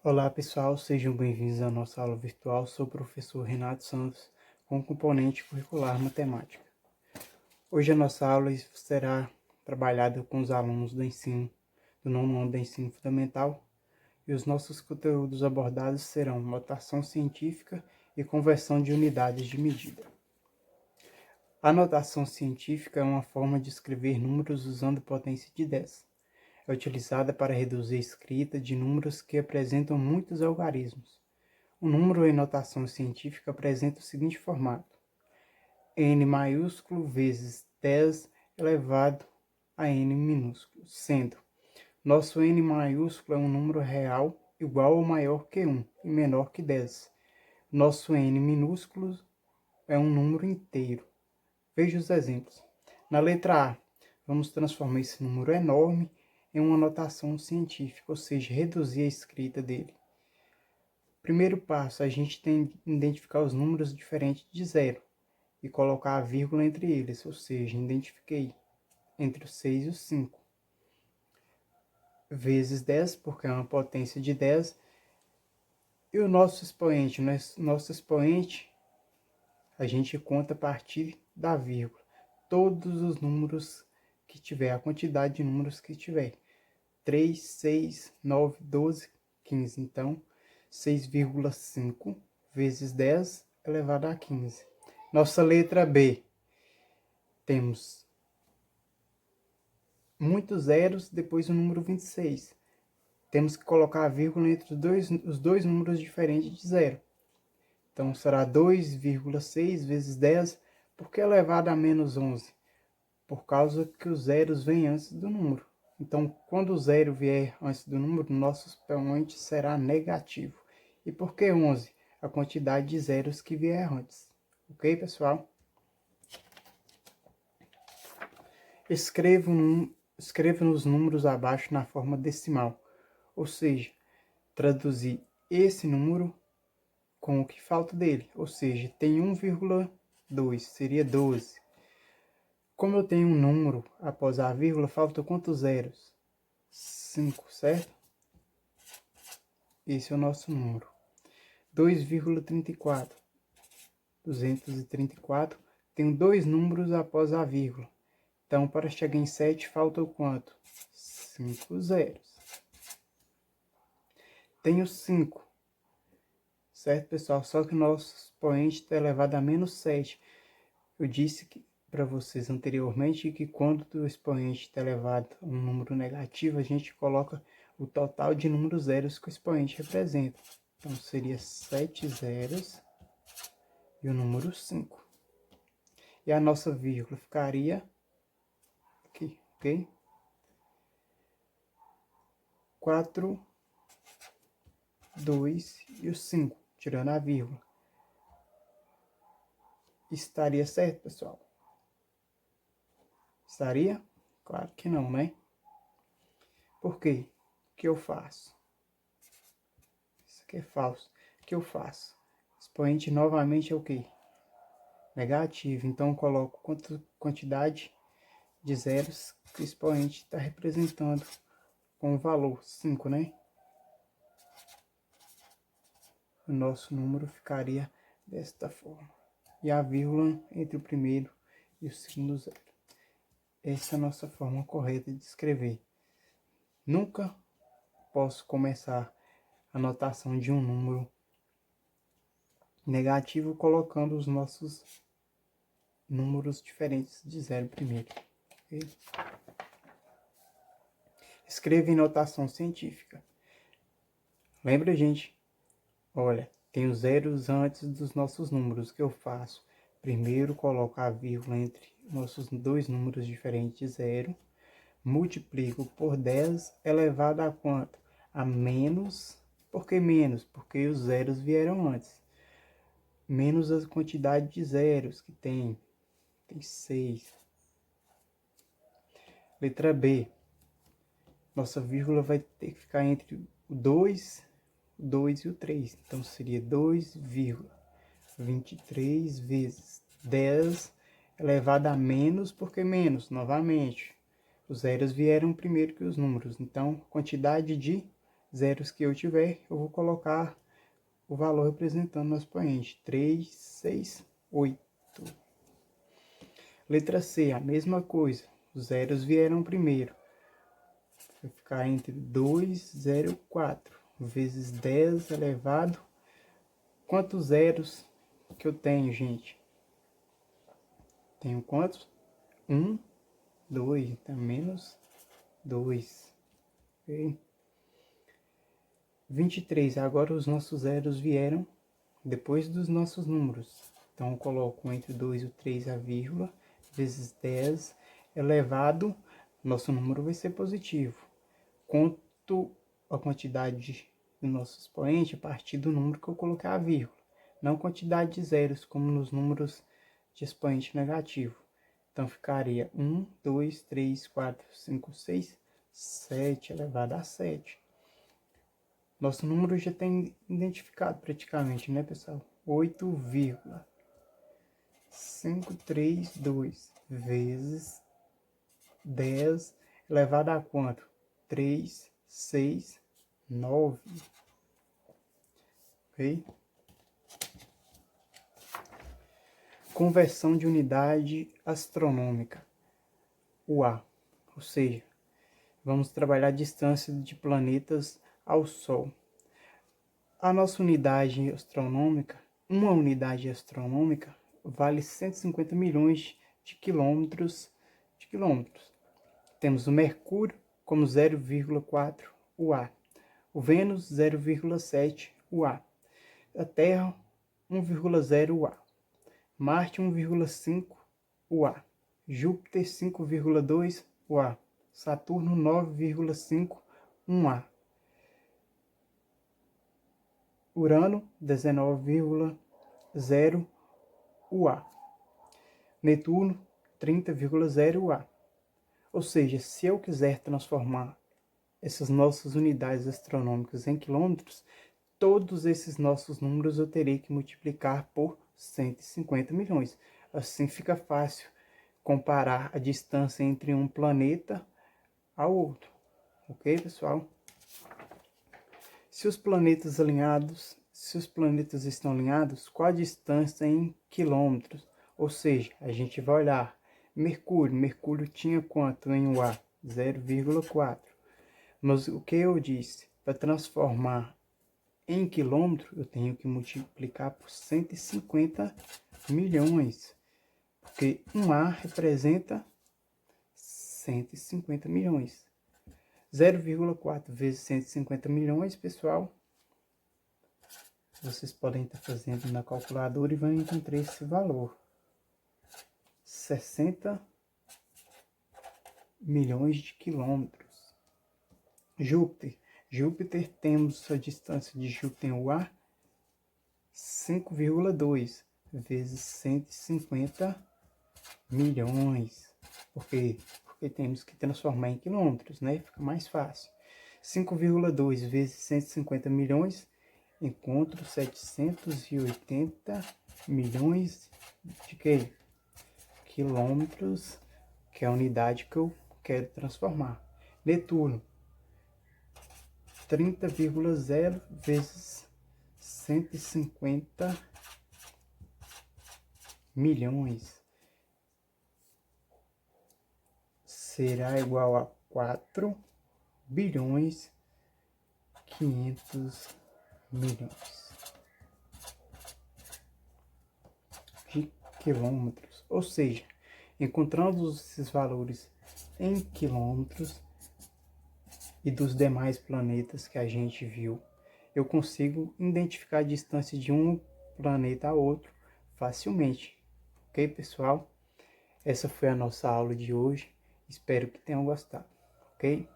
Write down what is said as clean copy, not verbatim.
Olá pessoal, sejam bem-vindos à nossa aula virtual. Sou o professor Renato Santos, com componente curricular matemática. Hoje a nossa aula será trabalhada com os alunos do nono ano do ensino fundamental, e os nossos conteúdos abordados serão notação científica e conversão de unidades de medida. A notação científica é uma forma de escrever números usando potência de 10. É utilizada para reduzir a escrita de números que apresentam muitos algarismos. O número em notação científica apresenta o seguinte formato: n maiúsculo vezes 10 elevado a n minúsculo, sendo nosso n maiúsculo é um número real igual ou maior que 1 e menor que 10. Nosso n minúsculo é um número inteiro. Veja os exemplos. Na letra A, vamos transformar esse número enorme em uma notação científica, ou seja, reduzir a escrita dele. Primeiro passo, a gente tem que identificar os números diferentes de zero e colocar a vírgula entre eles, ou seja, identifiquei entre o 6 e o 5. Vezes 10, porque é uma potência de 10. E o nosso expoente? Nosso expoente, a gente conta a partir da vírgula. Todos os números que tiver, a quantidade de números que tiver. 3, 6, 9, 12, 15. Então, 6,5 vezes 10 elevado a 15. Nossa letra B. Temos muitos zeros, depois o número 26. Temos que colocar a vírgula entre os dois números diferentes de zero. Então, será 2,6 vezes 10, porque é elevado a menos 11? Por causa que os zeros vêm antes do número. Então, quando o zero vier antes do número, nosso expoente será negativo. E por que 11? A quantidade de zeros que vier antes. Ok, pessoal? Escreva os números abaixo na forma decimal, ou seja, traduzir esse número com o que falta dele, ou seja, tem 1,2, seria 12. Como eu tenho um número após a vírgula, faltam quantos zeros? 5, certo? Esse é o nosso número. 2,34. 234. Tenho dois números após a vírgula. Então, para chegar em 7, falta o quanto? 5 zeros. Tenho 5. Certo, pessoal? Só que o nosso expoente está elevado a menos 7. Eu disse para vocês anteriormente que quando o expoente está elevado a um número negativo, a gente coloca o total de números zeros que o expoente representa. Então, seria 7 zeros e o número 5. E a nossa vírgula ficaria aqui, ok? 4, 2 e o 5, tirando a vírgula. Estaria certo, pessoal? Estaria? Claro que não, né? Por quê? O que eu faço? Isso aqui é falso. O que eu faço? Expoente novamente é o quê? Negativo. Então, eu coloco quantidade de zeros que o expoente está representando com o valor 5, né? O nosso número ficaria desta forma. E a vírgula entre o primeiro e o segundo zero. Essa é a nossa forma correta de escrever. Nunca posso começar a notação de um número negativo colocando os nossos números diferentes de zero primeiro. Okay? Escreva em notação científica. Lembra, gente? Olha, tem os zeros antes dos nossos números. O que eu faço? Primeiro coloco a vírgula entre nossos dois números diferentes de zero. Multiplico por 10 elevado a quanto? A menos. Por que menos? Porque os zeros vieram antes. Menos a quantidade de zeros que tem. Tem 6. Letra B. Nossa vírgula vai ter que ficar entre o 2 e o 3. Então, seria 2,23 vezes 10 elevado a menos, porque menos, novamente. Os zeros vieram primeiro que os números. Então, quantidade de zeros que eu tiver, eu vou colocar o valor representando nosso expoente. 3, 6, 8. Letra C, a mesma coisa. Os zeros vieram primeiro. Vai ficar entre 2, 0, 4. Vezes 10 elevado. Quantos zeros que eu tenho, gente? Tenho quantos? 1, 2. Então, menos 2. Ok? 23. Agora os nossos zeros vieram depois dos nossos números. Então, eu coloco entre 2 e o 3 a vírgula, vezes 10 elevado, nosso número vai ser positivo. Conto a quantidade do nosso expoente a partir do número que eu colocar a vírgula, não quantidade de zeros, como nos números de expoente negativo. Então, ficaria 1, 2, 3, 4, 5, 6, 7 elevado a 7. Nosso número já tem identificado praticamente, né, pessoal? 8,532 vezes 10 elevado a quanto? 3, 6, 9. Ok? Conversão de unidade astronômica, UA. Ou seja, vamos trabalhar a distância de planetas ao Sol. A nossa unidade astronômica, uma unidade astronômica, vale 150 milhões de quilômetros. Temos o Mercúrio como 0,4 UA, o Vênus 0,7 UA, a Terra 1,0 UA, Marte 1,5 UA, Júpiter 5,2 UA, Saturno 9,5 UA, Urano 19,0 UA, Netuno 30,0 UA. Ou seja, se eu quiser transformar essas nossas unidades astronômicas em quilômetros, todos esses nossos números eu terei que multiplicar por 150 milhões. Assim fica fácil comparar a distância entre um planeta ao outro. Ok, pessoal? Se os planetas estão alinhados, qual a distância em quilômetros? Ou seja, a gente vai olhar Mercúrio tinha quanto em UA? 0,4. Mas o que eu disse? Para transformar em quilômetro, eu tenho que multiplicar por 150 milhões. Porque um A representa 150 milhões. 0,4 vezes 150 milhões, pessoal. Vocês podem estar fazendo na calculadora e vão encontrar esse valor. 60 milhões de quilômetros. Júpiter temos a distância de Júpiter em UA 5,2 vezes 150 milhões. Por quê? Porque temos que transformar em quilômetros, né? Fica mais fácil. 5,2 vezes 150 milhões, encontro 780 milhões de quê? Quilômetros, que é a unidade que eu quero transformar. Netuno, 30,0 vezes 150 milhões será igual a 4 bilhões 500 milhões de quilômetros. Ou seja, encontrando esses valores em quilômetros e dos demais planetas que a gente viu, eu consigo identificar a distância de um planeta a outro facilmente. Ok, pessoal? Essa foi a nossa aula de hoje. Espero que tenham gostado. Ok?